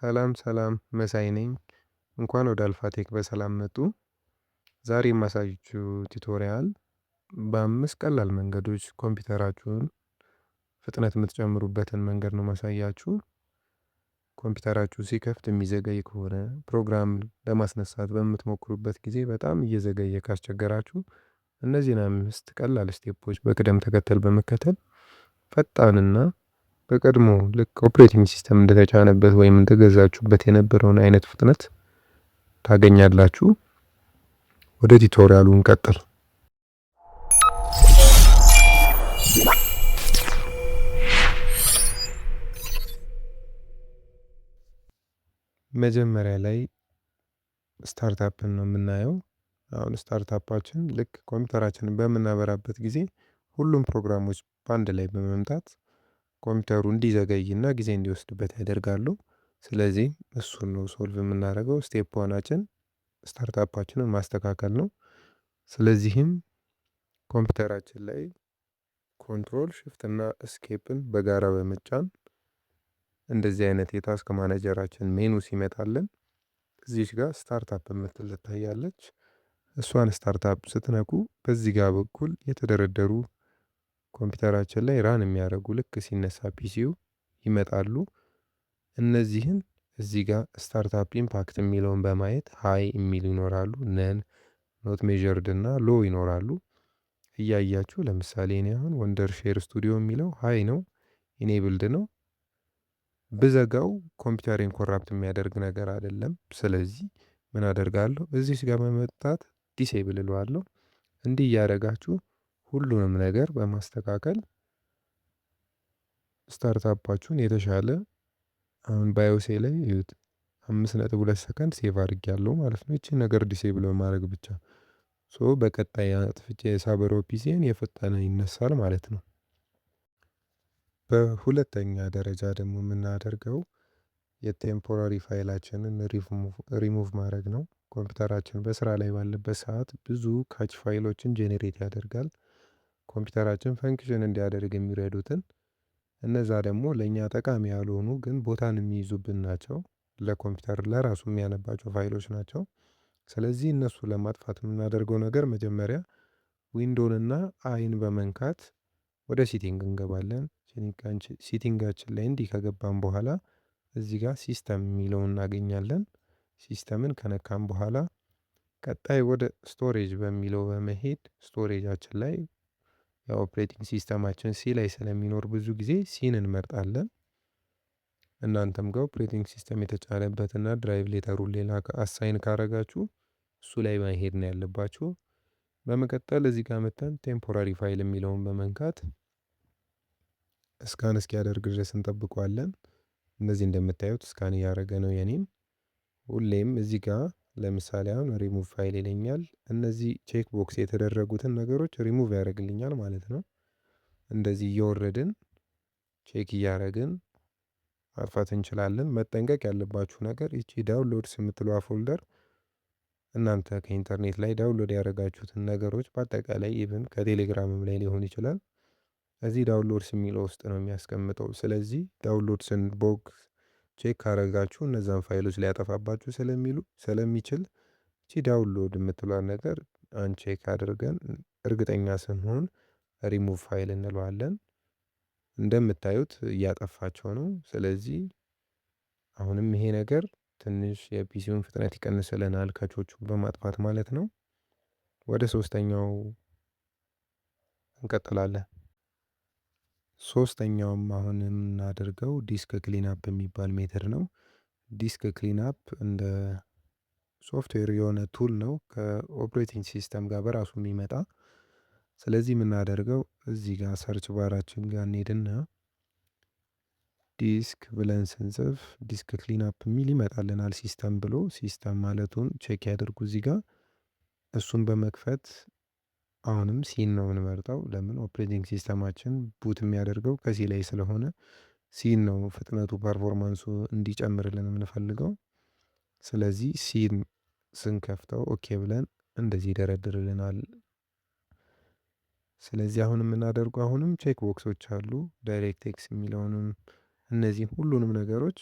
ሰላም ሰላም መሳይ ነኝ። እንኳን ወደ አልፋቴክ በሰላም መጡ። ዛሬ የማሳያችሁ ቱቶሪያል በ5 ቀላል መንገዶች ኮምፒውተራችሁን ፍጥነት የምትጨምሩበትን መንገድ ነው ማሳያችሁ። ኮምፒውተራችሁ ሲከፍት የሚዘገይ ከሆነ ፕሮግራም ለማስነሳት በምትሞክሩበት ጊዜ በጣም እየዘገየ ካስቸገራችሁ እነዚህን 5 ቀላል ስቴፖች በቅደም ተከተል በመከተል ፈጣንና በቀድሞ ልክ ኦፕሬቲንግ ሲስተም እንደተጫነበት ወይም እንደገዛችሁበት የነበረውን አይነት ፍጥነት ታገኛላችሁ። ወደ ቱቶሪያሉ እንቀጥል። መጀመሪያ ላይ ስታርታፕን ነው የምናየው። አሁን ስታርታፓችን ልክ ኮምፒውተራችንን በምናበራበት ጊዜ ሁሉም ፕሮግራሞች በአንድ ላይ በመምጣት ኮምፒውተሩ እንዲዘገይና ጊዜ እንዲወስድበት ያደርጋሉ። ስለዚህ እሱን ነው ሶልቭ የምናደርገው። ስቴፕ ዋናችን ስታርታፓችንን ማስተካከል ነው። ስለዚህም ኮምፒውተራችን ላይ ኮንትሮል ሽፍት እና እስኬፕን በጋራ በመጫን እንደዚህ አይነት የታስክ ማኔጀራችን ሜኑ ሲመጣልን እዚች ጋር ስታርታፕ የምትል ትታያለች። እሷን ስታርታፕ ስትነኩ በዚህ ጋር በኩል የተደረደሩ ኮምፒውተራችን ላይ ራን የሚያደርጉ ልክ ሲነሳ ፒሲው ይመጣሉ። እነዚህን እዚህ ጋር ስታርታፕ ኢምፓክት የሚለውን በማየት ሃይ የሚሉ ይኖራሉ፣ ነን፣ ኖት ሜዠርድ እና ሎ ይኖራሉ። እያያችሁ ለምሳሌ እኔ አሁን ወንደር ሼር ስቱዲዮ የሚለው ሃይ ነው፣ ኢኔብልድ ነው። ብዘጋው ኮምፒውተሬን ኮራፕት የሚያደርግ ነገር አይደለም። ስለዚህ ምን አደርጋለሁ? እዚህ ጋር በመምጣት ዲሴብል እለዋለሁ። እንዲህ እያደረጋችሁ ሁሉንም ነገር በማስተካከል ስታርታፓችሁን የተሻለ አሁን ባዮሴ ላይ እዩት 5.2 ሰከንድ ሴቭ አድርጌያለሁ ማለት ነው። ይቺን ነገር ዲሴብል በማድረግ ብቻ በቀጣይ አጥፍቼ የሳበረው ፒሲን የፈጠነ ይነሳል ማለት ነው። በሁለተኛ ደረጃ ደግሞ የምናደርገው የቴምፖራሪ ፋይላችንን ሪሙቭ ማድረግ ነው። ኮምፒውተራችን በስራ ላይ ባለበት ሰዓት ብዙ ካች ፋይሎችን ጄኔሬት ያደርጋል። ኮምፒውተራችን ፈንክሽን እንዲያደርግ የሚረዱትን እነዛ ደግሞ ለእኛ ጠቃሚ ያልሆኑ ግን ቦታን የሚይዙብን ናቸው። ለኮምፒውተር ለራሱ የሚያነባቸው ፋይሎች ናቸው። ስለዚህ እነሱ ለማጥፋት የምናደርገው ነገር መጀመሪያ ዊንዶውንና አይን በመንካት ወደ ሲቲንግ እንገባለን። ሲቲንጋችን ላይ እንዲህ ከገባን በኋላ እዚህ ጋር ሲስተም የሚለውን እናገኛለን። ሲስተምን ከነካም በኋላ ቀጣይ ወደ ስቶሬጅ በሚለው በመሄድ ስቶሬጃችን ላይ የኦፕሬቲንግ ሲስተማችን ሲ ላይ ስለሚኖር ብዙ ጊዜ ሲን እንመርጣለን። እናንተም ጋር ኦፕሬቲንግ ሲስተም የተጫነበትና ድራይቭ ሌተሩን ሌላ አሳይን ካረጋችሁ እሱ ላይ መሄድ ነው ያለባችሁ። በመቀጠል እዚህ ጋር መተን ቴምፖራሪ ፋይል የሚለውን በመንካት እስካን እስኪያደርግ ድረስ እንጠብቀዋለን። እነዚህ እንደምታዩት እስካን እያደረገ ነው የኔን። ሁሌም እዚህ ጋር ለምሳሌ አሁን ሪሙቭ ፋይል ይለኛል። እነዚህ ቼክ ቦክስ የተደረጉትን ነገሮች ሪሙቭ ያደርግልኛል ማለት ነው። እንደዚህ እየወረድን ቼክ እያደረግን ማጥፋት እንችላለን። መጠንቀቅ ያለባችሁ ነገር ይቺ ዳውንሎድስ የምትለዋ ፎልደር እናንተ ከኢንተርኔት ላይ ዳውንሎድ ያደረጋችሁትን ነገሮች በአጠቃላይ ኢቭን ከቴሌግራምም ላይ ሊሆን ይችላል እዚህ ዳውንሎድስ የሚለው ውስጥ ነው የሚያስቀምጠው። ስለዚህ ዳውንሎድስን ቦክስ ቼክ ካረጋችሁ እነዛን ፋይሎች ሊያጠፋባችሁ ስለሚችል እቺ ዳውንሎድ የምትሏን ነገር አንቼክ አድርገን እርግጠኛ ስንሆን ሪሙቭ ፋይል እንለዋለን። እንደምታዩት እያጠፋቸው ነው። ስለዚህ አሁንም ይሄ ነገር ትንሽ የፒሲውን ፍጥነት ይቀንስልናል ከቾቹን በማጥፋት ማለት ነው። ወደ ሶስተኛው እንቀጥላለን። ሶስተኛውም አሁን የምናደርገው ዲስክ ክሊናፕ የሚባል ሜተድ ነው። ዲስክ ክሊናፕ እንደ ሶፍትዌር የሆነ ቱል ነው ከኦፕሬቲንግ ሲስተም ጋር በራሱ የሚመጣ። ስለዚህ የምናደርገው እዚህ ጋር ሰርች ባራችን ጋር እንሄድና ዲስክ ብለን ስንጽፍ ዲስክ ክሊናፕ የሚል ይመጣልናል። ሲስተም ብሎ ሲስተም ማለቱን ቼክ ያደርጉ እዚህ ጋር። እሱን በመክፈት አሁንም ሲን ነው የምንመርጠው። ለምን ኦፕሬቲንግ ሲስተማችን ቡት የሚያደርገው ከሲ ላይ ስለሆነ ሲን ነው ፍጥነቱ ፐርፎርማንሱ እንዲጨምርልን የምንፈልገው። ስለዚህ ሲን ስንከፍተው ኦኬ ብለን እንደዚህ ይደረድርልናል። ስለዚህ አሁን የምናደርገው አሁንም ቼክ ቦክሶች አሉ ዳይሬክት ኤክስ የሚለውንም እነዚህን ሁሉንም ነገሮች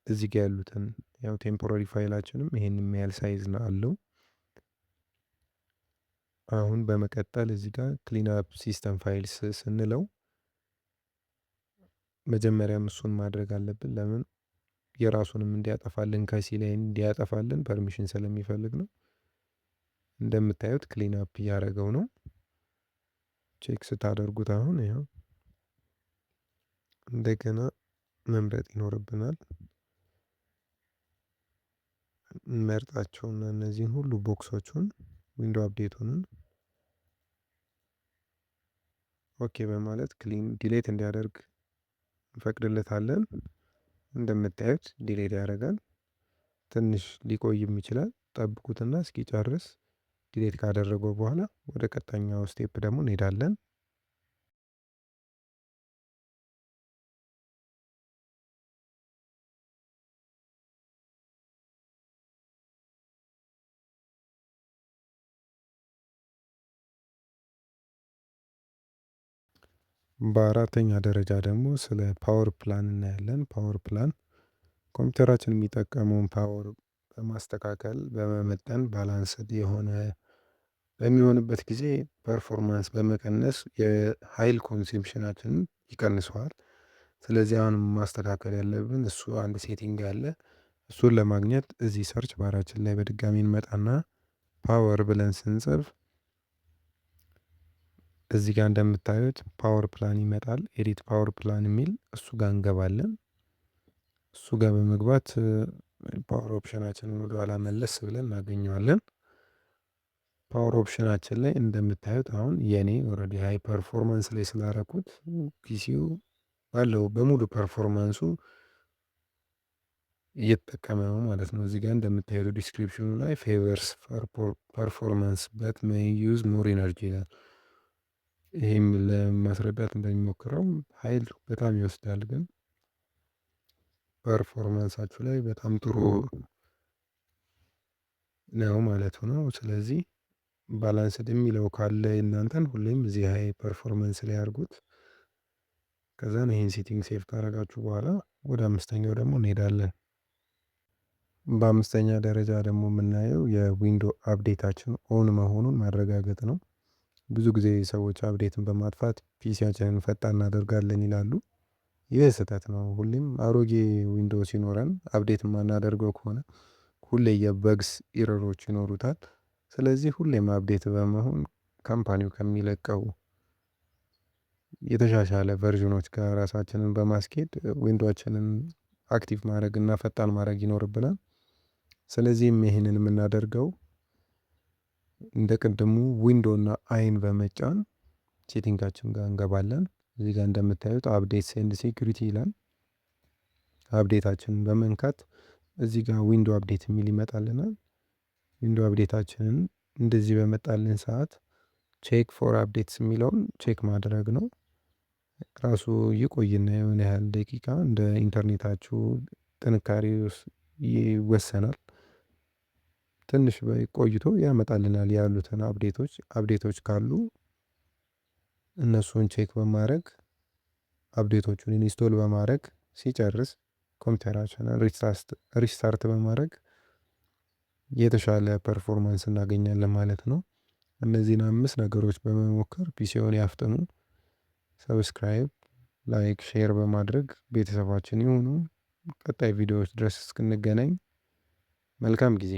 እዚህ ጋር ያሉትን ያው ቴምፖራሪ ፋይላችንም ይሄንን ያህል ሳይዝ ነው አለው። አሁን በመቀጠል እዚህ ጋር ክሊን አፕ ሲስተም ፋይልስ ስንለው መጀመሪያም እሱን ማድረግ አለብን። ለምን የራሱንም እንዲያጠፋልን ከሲ ላይ እንዲያጠፋልን ፐርሚሽን ስለሚፈልግ ነው። እንደምታዩት ክሊን አፕ እያደረገው ነው። ቼክ ስታደርጉት አሁን ያው እንደገና መምረጥ ይኖርብናል። እንመርጣቸውና እነዚህን ሁሉ ቦክሶቹን ዊንዶው አፕዴቱንን ኦኬ በማለት ክሊን ዲሌት እንዲያደርግ እንፈቅድለታለን። እንደምታዩት ዲሌት ያደርጋል። ትንሽ ሊቆይም ይችላል። ጠብቁትና እስኪጨርስ ዲሌት ካደረገው በኋላ ወደ ቀጣኛው ስቴፕ ደግሞ እንሄዳለን። በአራተኛ ደረጃ ደግሞ ስለ ፓወር ፕላን እናያለን። ፓወር ፕላን ኮምፒውተራችን የሚጠቀመውን ፓወር በማስተካከል በመመጠን ባላንስድ የሆነ በሚሆንበት ጊዜ ፐርፎርማንስ በመቀነስ የኃይል ኮንሱምፕሽናችንን ይቀንሰዋል። ስለዚህ አሁን ማስተካከል ያለብን እሱ አንድ ሴቲንግ አለ። እሱን ለማግኘት እዚህ ሰርች ባራችን ላይ በድጋሚ እንመጣና ፓወር ብለን ስንጽፍ እዚህ ጋር እንደምታዩት ፓወር ፕላን ይመጣል። ኤዲት ፓወር ፕላን የሚል እሱ ጋር እንገባለን። እሱ ጋር በመግባት ፓወር ኦፕሽናችንን ወደኋላ መለስ ብለን እናገኘዋለን። ፓወር ኦፕሽናችን ላይ እንደምታዩት አሁን የኔ ኦልሬዲ ሃይ ፐርፎርማንስ ላይ ስላረኩት ፒሲው ባለው በሙሉ ፐርፎርማንሱ እየተጠቀመ ነው ማለት ነው። እዚህ ጋር እንደምታዩት ዲስክሪፕሽኑ ላይ ፌቨርስ ፐርፎርማንስ በት ሜይ ዩዝ ሞር ኢነርጂ ይላል። ይህም ለማስረዳት እንደሚሞክረው ኃይል በጣም ይወስዳል፣ ግን ፐርፎርማንሳችሁ ላይ በጣም ጥሩ ነው ማለት ነው። ስለዚህ ባላንስድ የሚለው ካለ እናንተን ሁሌም እዚህ ሃይ ፐርፎርማንስ ላይ አድርጉት። ከዛን ይህን ሴቲንግ ሴቭ ካደረጋችሁ በኋላ ወደ አምስተኛው ደግሞ እንሄዳለን። በአምስተኛ ደረጃ ደግሞ የምናየው የዊንዶ አፕዴታችን ኦን መሆኑን ማረጋገጥ ነው። ብዙ ጊዜ ሰዎች አፕዴትን በማጥፋት ፒሲያችንን ፈጣን እናደርጋለን ይላሉ። ይህ ስህተት ነው። ሁሌም አሮጌ ዊንዶ ሲኖረን አፕዴት የማናደርገው ከሆነ ሁሌ የበግስ ኢረሮች ይኖሩታል። ስለዚህ ሁሌም አፕዴት በመሆን ካምፓኒው ከሚለቀው የተሻሻለ ቨርዥኖች ጋር ራሳችንን በማስኬድ ዊንዶችንን አክቲቭ ማድረግ እና ፈጣን ማድረግ ይኖርብናል። ስለዚህም ይህንን የምናደርገው እንደ ቅድሙ ዊንዶ እና አይን በመጫን ሴቲንጋችን ጋር እንገባለን። እዚህ ጋር እንደምታዩት አፕዴት ኤንድ ሴኩሪቲ ይላል። አፕዴታችንን በመንካት እዚህ ጋር ዊንዶ አፕዴት የሚል ይመጣልናል። ዊንዶ አፕዴታችንን እንደዚህ በመጣልን ሰዓት ቼክ ፎር አፕዴትስ የሚለውን ቼክ ማድረግ ነው። ራሱ ይቆይና የሆነ ያህል ደቂቃ እንደ ኢንተርኔታችሁ ጥንካሬ ይወሰናል። ትንሽ ቆይቶ ያመጣልናል ያሉትን አፕዴቶች ካሉ እነሱን ቼክ በማድረግ አፕዴቶቹን ኢንስቶል በማድረግ ሲጨርስ ኮምፒውተራችንን ሪስታርት በማድረግ የተሻለ ፐርፎርማንስ እናገኛለን ማለት ነው። እነዚህን 5 ነገሮች በመሞከር ፒሲውን ያፍጥኑ። ሰብስክራይብ፣ ላይክ፣ ሼር በማድረግ ቤተሰባችን ይሁኑ። ቀጣይ ቪዲዮዎች ድረስ እስክንገናኝ መልካም ጊዜ